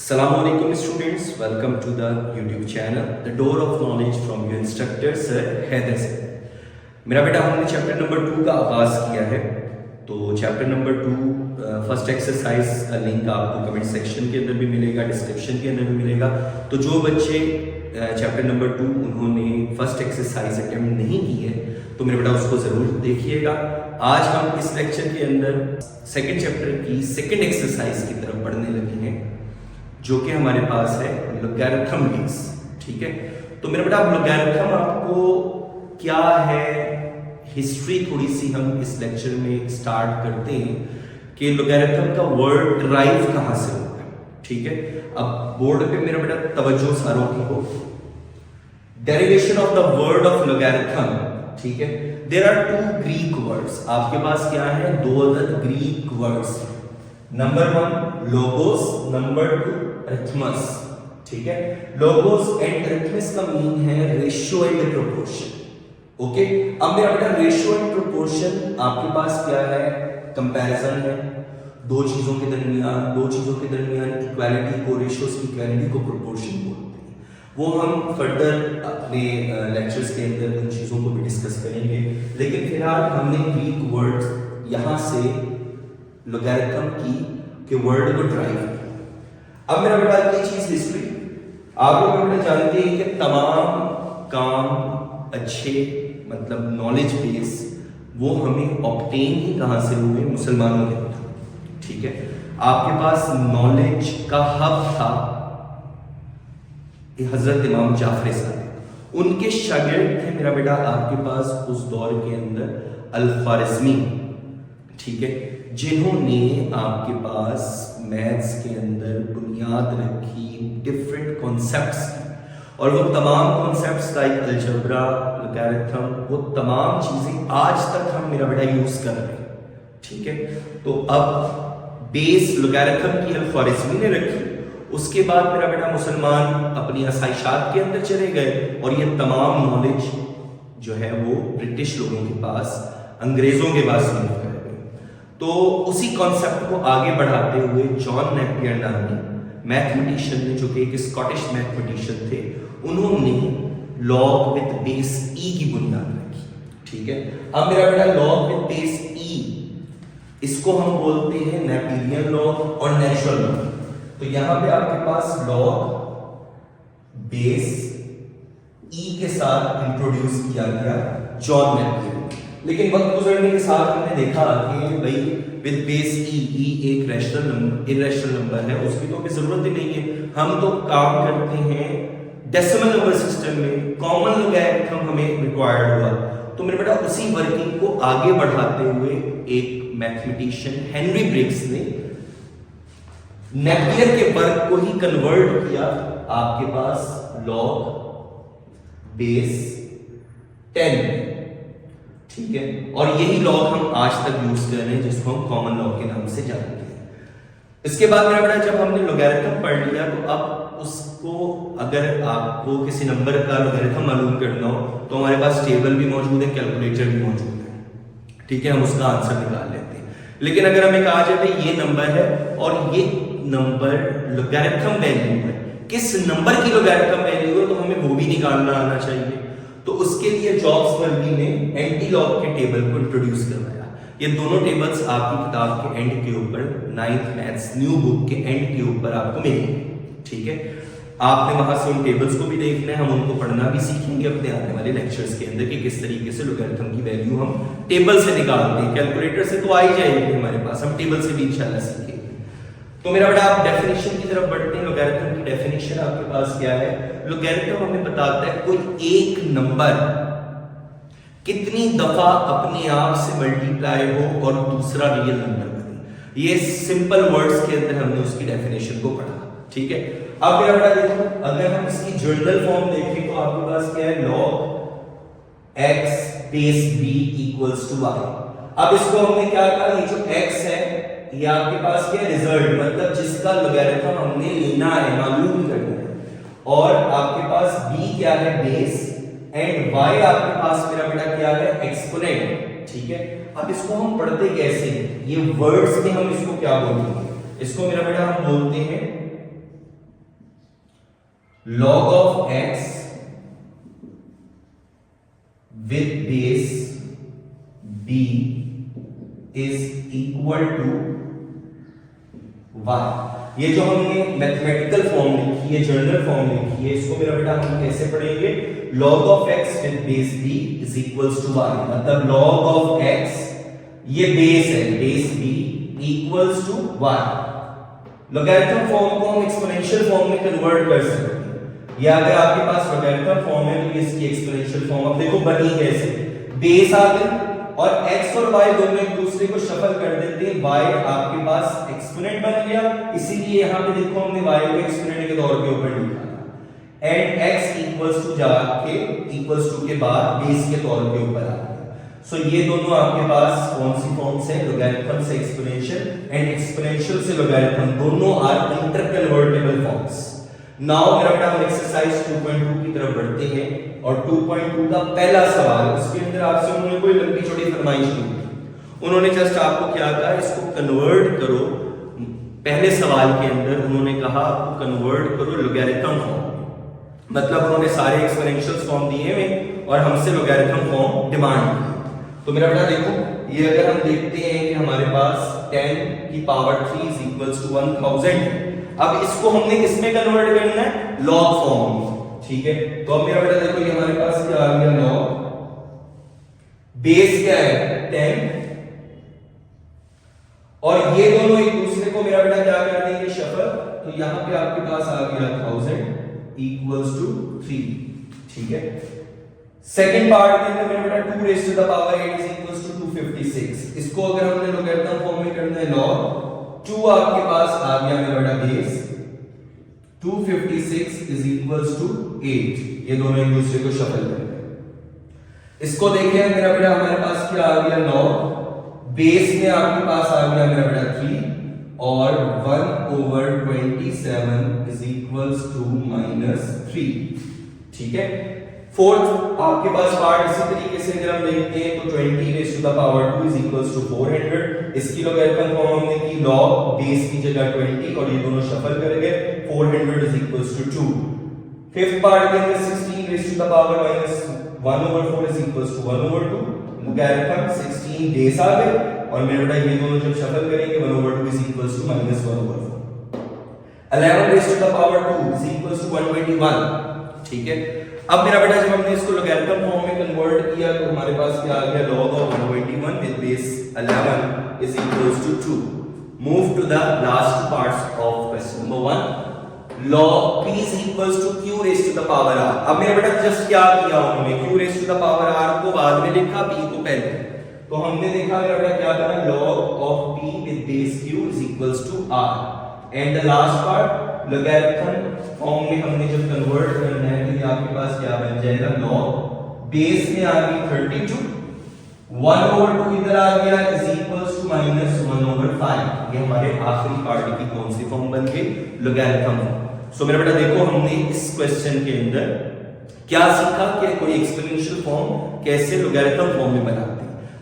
Assalamualaikum students, welcome to the YouTube channel, The Door of Knowledge from your instructor Sir Haider sir. मेरा बेटा हमने chapter number 2 का आगाज किया है। तो चैप्टर नंबर 2 फर्स्ट एक्सरसाइज का लिंक आपको कमेंट सेक्शन के अंदर भी मिलेगा, डिस्क्रिप्शन के अंदर भी मिलेगा। तो जो बच्चे चैप्टर नंबर 2 उन्होंने फर्स्ट एक्सरसाइज अटेम्प्ट नहीं की है तो मेरे बेटा उसको जरूर देखिएगा। आज हम इस लेक्चर के अंदर सेकेंड चैप्टर की सेकेंड एक्सरसाइज की तरफ बढ़ने लगे हैं, जो कि हमारे पास है लोगैरिथम बेस। ठीक है, तो मेरा बेटा लोगैरिथम आपको क्या है, हिस्ट्री थोड़ी सी हम इस लेक्चर में स्टार्ट करते हैं कि लोगैरिथम का वर्ड ड्राइव कहां से होता है। ठीक है, अब बोर्ड पे मेरा बेटा तवज्जो सारों की हो। Derivation of the word of logarithm. ठीक है, there are two Greek words. आपके पास क्या है, दो other Greek words, number 1 logos, number 2 arithmos. ठीक है, लोगोस एंड अरिथमस का मीनिंग है रेशियो एंड प्रोपोर्शन। ओके, अब मेरा बेटा रेशियो एंड प्रोपोर्शन आपके पास क्या है, कंपैरिजन है दो चीजों के दरमियान इक्वालिटी को, रेशियो से इक्वालिटी को प्रोपोर्शन बोलते हैं। वो हम फर्दर अपने लेक्चर्स के अंदर उन चीजों को भी डिस्कस करेंगे, लेकिन फिलहाल हमने ग्रीक वर्ड्स यहां से लोगैरिथम के वर्ड को ड्राइव किया। अब मेरा बेटा ये चीज हिस्ट्री आप लोग बेटा जानते हैं कि तमाम काम अच्छे मतलब नॉलेज बेस वो हमें ऑब्टेन ही कहां से हुए, मुसलमानों के थ्रू। ठीक है, आपके पास नॉलेज का हब था हजरत इमाम जाफर सादिक, उनके शागिर्द थे मेरा बेटा आपके पास उस दौर के अंदर अल-ख्वारिज़मी। ठीक है, जिन्होंने आपके पास मैथ्स के अंदर बुनियाद रखी, डिफरेंट कॉन्सेप्ट्स की, और वो तमाम कॉन्सेप्ट्स लाइक अलजबरा, लोगैरिथम, वो तमाम चीजें आज तक हम मेरा बेटा यूज कर रहे हैं। ठीक है, तो अब बेस लोगैरिथम की अल-ख्वारिज़मी ने रखी, उसके बाद मेरा बेटा मुसलमान अपनी आसाइशात के अंदर चले गए और ये तमाम नॉलेज जो है वो ब्रिटिश लोगों के पास, अंग्रेजों के पास मूव कर गई। तो उसी कॉन्सेप्ट को आगे बढ़ाते हुए जॉन नेपियर नामी मैथमेटिशियन ने, जो कि एक स्कॉटिश मैथमेटिशियन थे, उन्होंने लॉग विद बेस ई की बुनियाद रखी। ठीक है, अब मेरा बेटा लॉग विद बेस ई, इसको हम बोलते हैं नेपियरियन लॉग और नेचुरल लॉग। तो यहां पे आपके पास लॉग बेस ई के साथ इंट्रोड्यूस किया गया जॉन नेपियर। लेकिन वक्त गुजरने के साथ हमने देखा कि भाई विद बेस ई एक इरेशनल नंबर है, उसकी तो अभी जरूरत ही नहीं है। हम तो काम करते हैं डेसिमल नंबर सिस्टम में, कॉमन लोगैरिथम हमें रिक्वायर्ड हुआ। तो मेरे बेटा उसी वर्किंग को आगे बढ़ाते हुए एक मैथमेटिशियन हेनरी ब्रिग्स ने नेपियर के वर्क को ही कन्वर्ट किया आपके पास लॉग बेस 10। ठीक है, और यही लॉग हम आज तक यूज कर रहे हैं, जिसको हम कॉमन लॉग के नाम से जानते हैं। इसके बाद मेरा बेटा जब हमने लोगैरिथम पढ़ लिया तो अब उसको, अगर आपको किसी नंबर का लोगैरिथम मालूम करना हो तो हमारे पास टेबल भी मौजूद है, कैलकुलेटर भी मौजूद है। ठीक है, हम उसका आंसर निकाल लेते हैं। लेकिन अगर हमें कहा जाए भाई ये नंबर है और ये नंबर लोगैरिथम वैल्यू है, किस नंबर की लोगैरिथम वैल्यू है, तो हमें वो भी निकालना आना चाहिए। तो उसके लिए जॉब्स वर्गी ने एंटी लॉग के टेबल को इंट्रोड्यूस करवाया। ये दोनों टेबल्स आपकी किताब के एंड के ऊपर, 9th मैथ्स न्यू बुक के एंड के ऊपर आपको मिलेंगे। ठीक है, आपने वहां से उन टेबल्स को भी देखना है, हम उनको पढ़ना भी सीखेंगे अपने आने वाले लेक्चर्स के अंदर कि किस तरीके से लोगैरिथम की वैल्यू हम टेबल से निकालते हैं। कैलकुलेटर से तो आ ही जाएगी हमारे पास, हम टेबल से भी इंशाल्लाह सीखेंगे। तो मेरा बेटा आप डेफिनेशन की तरफ बढ़ते हैं। लोगैरिथम की डेफिनेशन आपके पास क्या है, लोगैरिथम हमें बताता है कोई एक नंबर कितनी दफा अपने आप से मल्टीप्लाई हो और दूसरा रियल नंबर बने। ये सिंपल वर्ड्स के अंदर हमने उसकी डेफिनेशन को पढ़ा। ठीक है, अब मेरा बेटा देखो, अगर हम इसकी जर्नल फॉर्म देखें तो आपके पास क्या है, log x base b equals to y। अब इसको हमने क्या कहा, ये जो x है ये आपके पास क्या रिजल्ट, मतलब जिसका लोगैरिथम हमने लेना है, मालूम करना है, और आपके पास b क्या है, बेस, एंड y आपके पास मेरा बेटा क्या है, एक्सपोनेंट। ठीक है, अब इसको हम पढ़ते कैसे, ये वर्ड्स में हम इसको क्या बोलेंगे, इसको मेरा बेटा हम बोलते हैं log of x with base b is equal to y। ये जो हमने मैथमेटिकल फॉर्म लिखी है, जनरल फॉर्म लिखी है, इसको मेरा बेटा हम कैसे पढ़ेंगे? log of x with base b is equals to y। मतलब log of x, ये बेस है, base b equals to y। Logarithm form को हम एक्सपोनेंशियल फॉर्म में कन्वर्ट कर सकते हैं। या अगर आपके पास लॉगरिथम फॉर्म है तो इसकी एक्सपोनेंशियल फॉर्म, अब देखो बनी कैसे, बेस आ गई और x और y दोनों एक दूसरे को शफल कर देते हैं, y आपके पास एक्सपोनेंट बन गया, इसीलिए यहां पे देखो हमने y को एक्सपोनेंट के तौर पे ऊपर लिखा एंड x इक्वल्स टू जाके इक्वल्स टू के बाद बेस के तौर पे ऊपर आ गया। सो ये दोनों आपके पास कौन सी फॉर्म्स है? लॉगरिथम से एक्सपोनेंशियल एंड एक्सपोनेंशियल से लॉगरिथम, दोनों आर इंटरकन्वर्टेबल फॉर्म्स। नाउ मेरा बेटा हम एक्सरसाइज 2.2 की तरफ बढ़ते हैं और 2.2 का पहला सवाल, उसके अंदर आपसे उन्होंने कोई लंबी चौड़ी फरमाइश नहीं की, उन्होंने जस्ट आपको क्या कहा, इसको कन्वर्ट करो। पहले सवाल के अंदर उन्होंने कहा आपको कन्वर्ट करो लॉगरिथम फॉर्म, मतलब उन्होंने सारे एक्सपोनेंशियल फॉर्म दिए हैं और हमसे लॉगरिथम फॉर्म डिमांड की। तो मेरा बेटा देखो, ये अगर हम देखते हैं कि हमारे पास 10 की पावर 3 is equals to 1000 है। अब इसको हमने किसमें कन्वर्ट करना है? लॉग फॉर्म में, ठीक है। तो अब मेरा बेटा देखो, ये हमारे पास क्या आ गया, लॉग, बेस क्या है 10, और ये दोनों एक दूसरे को मेरा बेटा क्या कर देंगे, शफल। तो यहां पे आपके पास आ गया 1000 इक्वल्स टू 3, ठीक है। सेकंड पार्ट के अंदर मेरा बेटा 2 raised to the power 8 is equals to 256। इसको अगर हमने लॉगरिथम फॉर्म में करना है, लॉग 2 आपके पास आ गया मेरा बेटा बेस 256 is equals to 8, ये दोनों एक दूसरे को शफल कर रहे। इसको देखें मेरा बेटा, हमारे पास क्या आ गया, लॉग बेस में आपके पास आ गया मेरा बेटा 3 और 1/27 is equals to -3, ठीक है। फोर्थ आपके पास पार्ट इसी तरीके से अगर हम देखते हैं तो 20 raised to the power 2 is equals to 400। इसकी लॉगरिथम फॉर्म हमने की, log बेस की जगह 20 और ये दोनों शफल कर गए, 400 is equals to 2। Fifth part के अंदर 16 raised to the power -1/4 is equals to 1/2। Logarithm 16 base आ गए और मेरे बेटा ये दोनों जब शफल करेंगे 1/2 is equals to -1/4। 11 raised to the power 2 is equals to 121, ठीक है। अब मेरा बेटा जब हमने इसको लॉगरिथम फॉर्म में कन्वर्ट किया तो हमारे पास क्या आ गया, log of 121 with base 11 is equals to 2। Move to the last parts of question number 1। log p is equals to q raised to the power r। अब मेरा बेटा जस्ट क्या किया उन्होंने, q raised to the power r को बाद में लिखा, p को पहले। तो हमने देखा मेरा बेटा क्या करना, log of p with base q is equals to r and the last part logarithm form में हमने जब कन्वर्ट करना है तो ये आपके पास क्या बन जाएगा, log बेस में आ गई 32, 1/2 इधर आ गया is equals to -1/5। ये हमारे आखिरी पार्ट की कौन सी फॉर्म बन गई, लॉगरिथम। सो मेरा बेटा देखो, हमने इस क्वेश्चन के अंदर क्या सीखा कि कोई एक्सपोनेंशियल फॉर्म कैसे लॉगरिथम फॉर्म में बनाते हैं।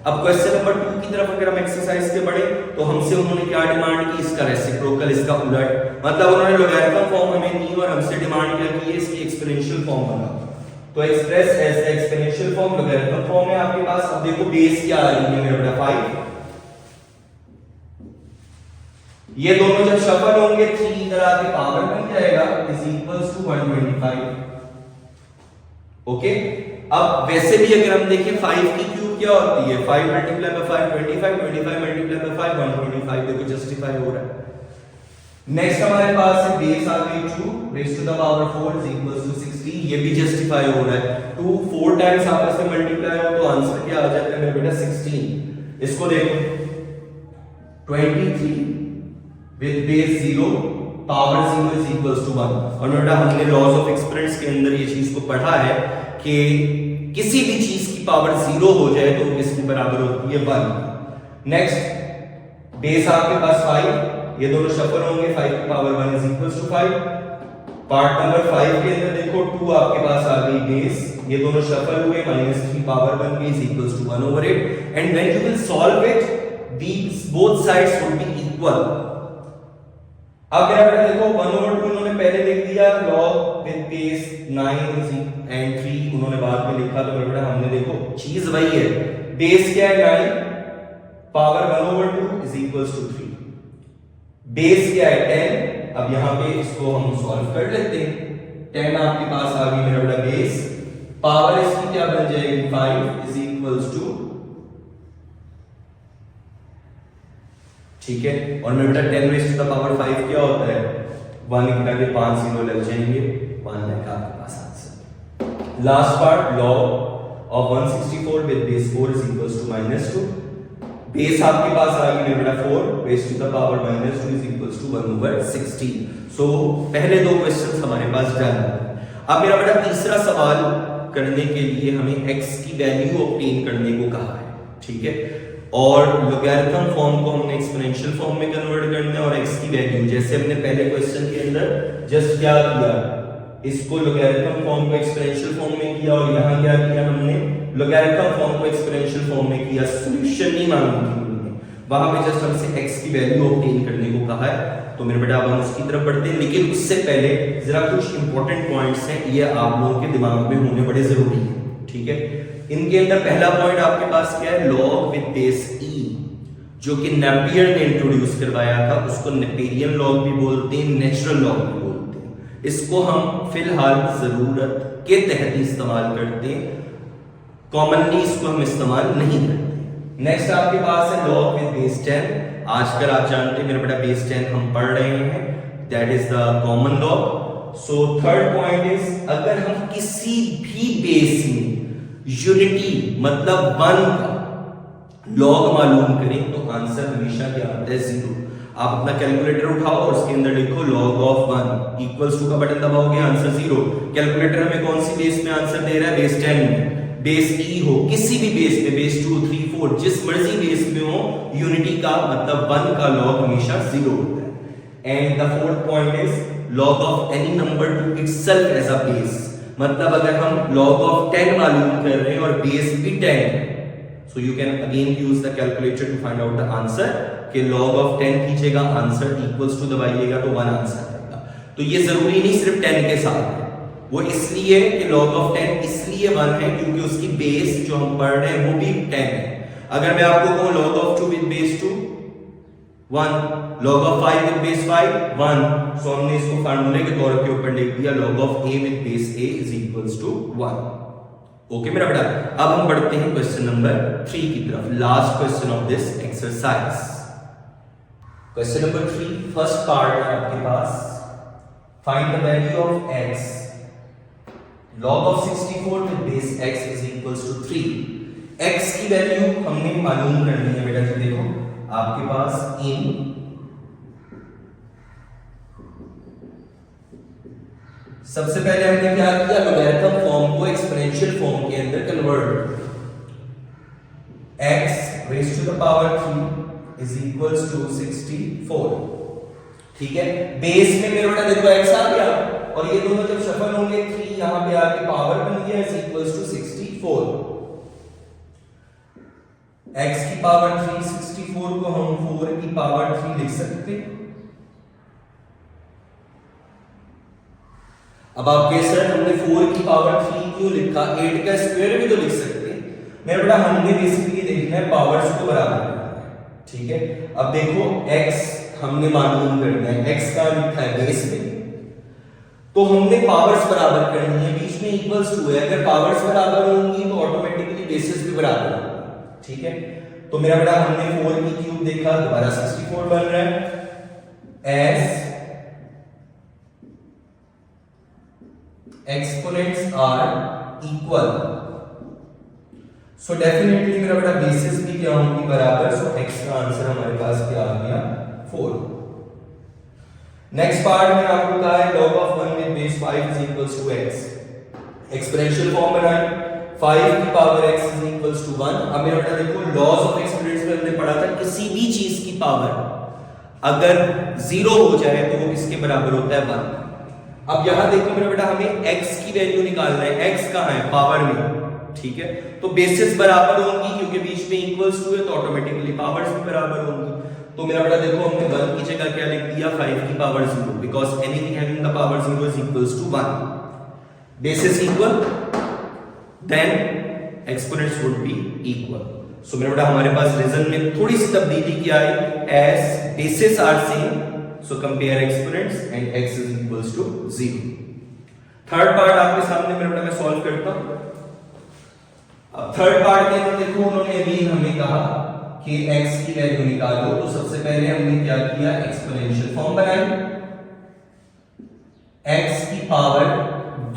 अब क्वेश्चन नंबर 2 की तरफ अगर हम एक्सरसाइज के बढ़े तो हमसे उन्होंने क्या डिमांड की, इसका रेसिप्रोकल, इसका उलट, मतलब उन्होंने लॉगरिथम फॉर्म हमें दी और हमसे डिमांड क्या की है, इसकी एक्सपोनेंशियल फॉर्म बनाओ। तो express as the exponential form, logarithm form है आपके पास। अब देखो बेस क्या आ रही है मेरा बेटा 5, ये दोनों जब शफल होंगे 3 इधर आके पावर बन जाएगा इज इक्वल्स टू 125, ओके। अब वैसे भी अगर हम देखें 5 की क्यूब क्या होती है, 5 मल्टीप्लाई बाय 5 25, 25 मल्टीप्लाई बाय 5 125, देखो जस्टिफाई हो रहा है। नेक्स्ट हमारे पास है बेस आ गई 2 raise to the power 4 is equals to 16, ये भी जस्टिफाई हो रहा है। 2 4 टाइम्स आपस में मल्टीप्लाई हो तो आंसर क्या आ जाता है मेरा बेटा 16। इसको देखो 23 with base 0 power 0 is equals to 1। और बेटा हमने लॉज ऑफ एक्सपोनेंट्स के अंदर ये चीज को पढ़ा है कि किसी भी चीज की पावर 0 हो जाए तो किसके बराबर होती है 1। नेक्स्ट बेस आपके पास 5, ये दोनों शफल होंगे, 5 की power 1 is equals to 5। Part number 5 के अंदर देखो 2 आपके पास आ गई बेस, ये दोनों शफल हुए, -3 power 1 is equals to 1/8 and when you will solve it these both sides would be equal। अब मेरा बेटा देखो 1/2 उन्होंने पहले लिख दिया, log with base 9 and 3 उन्होंने बाद में लिखा। तो मेरा बेटा हमने देखो चीज वही है, बेस क्या है 9, power 1/2 is equals to 3, base क्या है 10। अब यहां पे इसको हम सॉल्व कर लेते हैं। 10 आपके पास आ गई मेरा बेटा बेस, पावर इसकी क्या बन जाएगी 5 इज इक्वल्स टू, ठीक है। और मेरा बेटा 10 रेज़ टू द पावर 5 क्या होता है, 1 गिरा के 5 जीरो लग जाएंगे, 1 लाख आपके पास answer. Last part, log of 164 with base 4 is equals to -2। Base आपके पास आ गई मेरा बेटा 4, base to the power -2 is equals to 1/16। So पहले दो क्वेश्चंस हमारे पास डन। अब मेरा बेटा तीसरा सवाल करने के लिए हमें x की वैल्यू ऑब्टेन करने को कहा है, ठीक है। और लोगैरिथम फॉर्म को हमने एक्सपोनेंशियल फॉर्म में कन्वर्ट करना है, और x की वैल्यू जैसे हमने पहले क्वेश्चन के अंदर जस्ट क्या किया, इसको लोगैरिथम फॉर्म को एक्सपोनेंशियल फॉर्म में किया, और यहां क्या किया हमने, लोगैरिथम फॉर्म को एक्सपोनेंशियल फॉर्म में किया। सॉल्यूशन नहीं मांगी थी उन्होंने, वहां पे जस्ट हमसे x की वैल्यू ऑब्टेन करने को कहा है। तो मेरे बेटा अब हम उसकी तरफ बढ़ते हैं, लेकिन उससे पहले जरा कुछ इंपॉर्टेंट पॉइंट्स हैं, ये आप लोगों के दिमाग में होने बड़े जरूरी हैं, ठीक है। इनके अंदर पहला पॉइंट आपके पास क्या है, log with base e, जो कि नेपियर ने इंट्रोड्यूस करवाया था, उसको नेपेरियन लॉग भी बोलते हैं, नेचुरल लॉग भी बोलते हैं। इसको हम फिलहाल जरूरत के तहत इस्तेमाल करते हैं, कॉमनली इसको हम इस्तेमाल नहीं करते। नेक्स्ट आपके पास है log with base 10। आजकल आप जानते हैं मेरे बेटा बेस 10 हम पढ़ रहे हैं, that is the common log. So third point is, अगर हम किसी भी बेस में यूनिटी मतलब 1 का लॉग मालूम करें तो आंसर हमेशा क्या आता है 0। आप अपना कैलकुलेटर उठाओ और उसके अंदर लिखो log of 1 इक्वल्स टू का बटन दबाओगे, आंसर 0। कैलकुलेटर हमें कौन सी बेस में आंसर दे रहा है, बेस 10 में। बेस e हो, किसी भी बेस में, बेस 2 3 4 जिस मर्जी बेस में हो, यूनिटी का मतलब 1 का लॉग हमेशा 0 होता है। And the fourth point is log of any number to itself as a base, मतलब अगर हम log of 10 मालूम कर रहे हैं और बेस भी 10 है, so you can again use the calculator to find out the answer, कि log of 10 कीजिएगा, आंसर इक्वल्स टू दबाइएगा तो 1 आंसर आएगा। तो ये जरूरी नहीं सिर्फ 10 के साथ है, वो इसलिए कि log of 10 इसलिए 1 है क्योंकि उसकी बेस जो हम पढ़ रहे हैं वो भी 10 है। अगर मैं आपको कहूं log of 2 with base 2 1, log of 5 with base 5 1, सो हमने इसको फार्मूले के तौर के ऊपर लिख दिया log of a with base a is equals to 1। Okay मेरा बेटा, अब हम बढ़ते हैं क्वेश्चन नंबर 3 की तरफ, last question of this exercise. Question number 3 first part है आपके पास, find the value of x, log of 64 with base x is equals to 3। x की वैल्यू हमने मालूम करनी है बेटा जी। देखो आपके पास इन सबसे पहले हमने क्या किया, लोगैरिथम फॉर्म को एक्सपोनेंशियल फॉर्म के अंदर convert, x raise to the power 3 is equals to 64, ठीक है। बेस में मेरे बेटा देखो x आ गया, और ये दोनों जब शफल होंगे 3 यहां पे आके पावर बन गया is equals to 64। x की पावर 3, 64 को हम 4 की पावर 3 लिख सकते हैं। अब आप कह सर हमने 4 की पावर 3 क्यों लिखा, 8 का स्क्वायर भी तो लिख सकते हैं। मेरा बेटा हमने बेसिकली देखना है पावर्स को बराबर करना है, ठीक है। अब देखो x हमने मालूम करना है, x का लिखा है बेस में, तो हमने पावर्स बराबर करनी है, बीच में इक्वल्स टू है, अगर पावर्स बराबर होंगी तो ऑटोमेटिकली बेसिस भी बराबर होगा, ठीक है। तो मेरा बेटा हमने 4 की क्यूब देखा, दोबारा 64 बन रहा है, as exponents are equal, so definitely मेरा बेटा बेसिस भी क्या होंगी बराबर, so x का आंसर हमारे पास क्या आ गया 4। नेक्स्ट पार्ट में आपको कहा है log of 1 with base 5 is equals to x, exponential form बनाएं, 5 की power x is equals to 1। अब मेरा बेटा देखो लॉज ऑफ एक्सपोनेंट्स में हमने पढ़ा था, किसी भी चीज की पावर अगर 0 हो जाए तो वो किसके बराबर होता है 1। अब यहां देखो मेरा बेटा हमें x की वैल्यू निकालना है, x कहां है पावर में, ठीक है। तो बेसिस बराबर होंगी क्योंकि बीच में इक्वल्स टू है तो ऑटोमेटिकली पावर्स भी बराबर होंगी। तो मेरा बेटा देखो हमने 1 की जगह क्या लिख दिया 5 की power 0 because anything having the power 0 is equals to 1 bases equal then exponents would be equal so मेरा बेटा हमारे पास रीजन में थोड़ी सी तब्दीली क्या आई as bases are same so compare exponents and x is equals to 0 third part आपके सामने मेरा बेटा मैं सॉल्व करता हूं अब थर्ड पार्ट के अंदर देखो उन्होंने अभी हमें कहा कि x की वैल्यू निकालो तो सबसे पहले हमने क्या किया एक्सपोनेंशियल फॉर्म बनाई x की पावर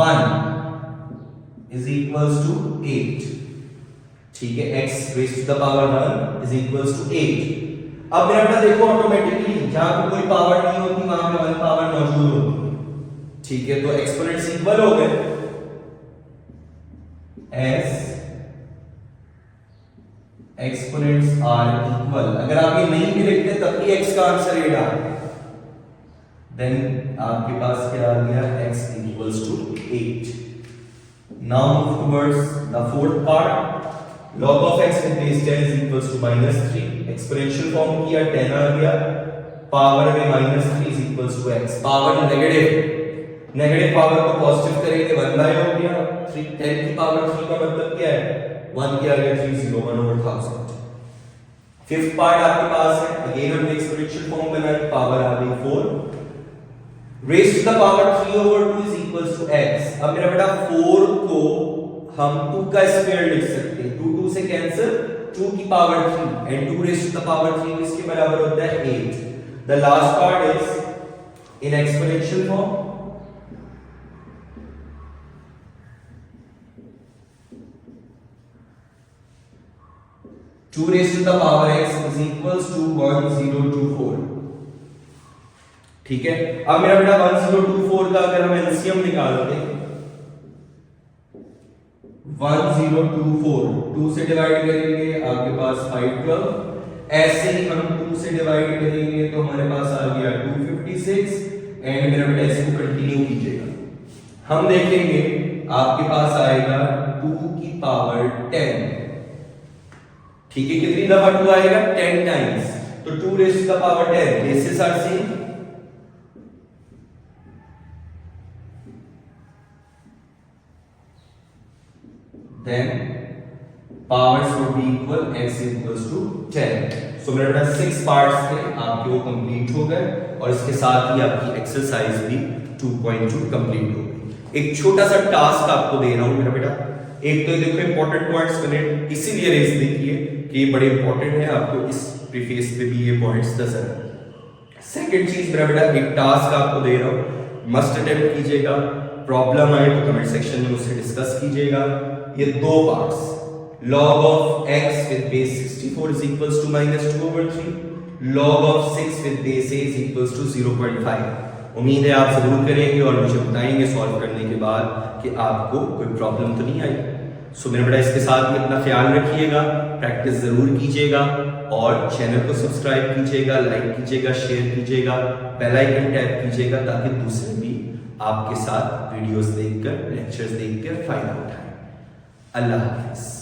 1 इज इक्वल्स टू 8 ठीक है x raise to the power 1 is equals to 8 अब मेरा बेटा देखो ऑटोमेटिकली जहां पे कोई पावर नहीं होती वहां पे 1 पावर मौजूद होती है ठीक है तो एक्सपोनेंट्स इक्वल हो गए s एक्सपोनेंट्स आर इक्वल अगर आप ये नहीं भी लिखते तब भी x का आंसर ये डाल देन आपके पास क्या आ गया x equals to 8 now move towards the fourth part log of x with base 10 is equals to -3 exponential form किया 10 आ गया पावर में -3 is equals to x power negative power को पॉजिटिव करेंगे 1 बाय हो गया 3 10 की पावर 3 का मतलब क्या है 1 की आ गया 301 over 1000 फिफ्थ पार्ट आपके पास है अगेन हमने एक्सपोनेंशियल फॉर्म बनाई पावर आ गई 4 raise to the power 3 over 2 is equals to x अब मेरा बेटा 4 को हम 2 का स्क्वायर लिख सकते हैं 2 2 से कैंसिल 2 की power 3 and 2 raise to the power 3 इसके बराबर होता है 8 the last part is in exponential form 2 raised to the power x is equals to 1024 ठीक है अब मेरा बेटा 1024 का अगर हम एलसीएम निकालते 1024 2 से डिवाइड करेंगे आपके पास 512 ऐसे ही हम 2 से डिवाइड करेंगे तो हमारे पास आ गया 256 एंड मेरा बेटा इसको कंटिन्यू कीजिएगा हम देखेंगे आपके पास आएगा 2 की पावर 10 ठीक है कितनी दफा 2 आएगा 10 टाइम्स तो 2 raise to the power 10 bases are same then powers would be equal x equals to 10 so मेरे बेटा 6 पार्ट्स थे आपके वो कंप्लीट हो गए और इसके साथ ही आपकी एक्सरसाइज भी 2.2 कंप्लीट हो गई एक छोटा सा टास्क आपको दे रहा हूं मेरा बेटा एक तो देखो इंपॉर्टेंट पॉइंट्स बने इसीलिए रेस देखिए कि ये बड़े इंपॉर्टेंट है आपको इस प्रीफेस पे भी ये पॉइंट्स नजर आए सेकंड चीज मेरा बेटा एक टास्क आपको दे रहा हूं मस्ट अटेम्प्ट कीजिएगा प्रॉब्लम आए तो कमेंट सेक्शन में मुझसे डिस्कस कीजिएगा ये दो parts log of x with base 64 is equals to -2 over 3 log of 6 with base a is equals to 0.5 उम्मीद है आप जरूर करेंगे और मुझे बताएंगे सॉल्व करने के बाद कि आपको कोई प्रॉब्लम तो नहीं आई सो मेरा बेटा इसके साथ ही अपना ख्याल रखिएगा प्रैक्टिस जरूर कीजिएगा और चैनल को सब्सक्राइब कीजिएगा लाइक कीजिएगा शेयर कीजिएगा बेल आइकन टैप कीजिएगा ताकि दूसरे भी आपके साथ वीडियोस देखकर लेक्चर्स देखकर फायदा उठाएं अल्लाह हाफिज।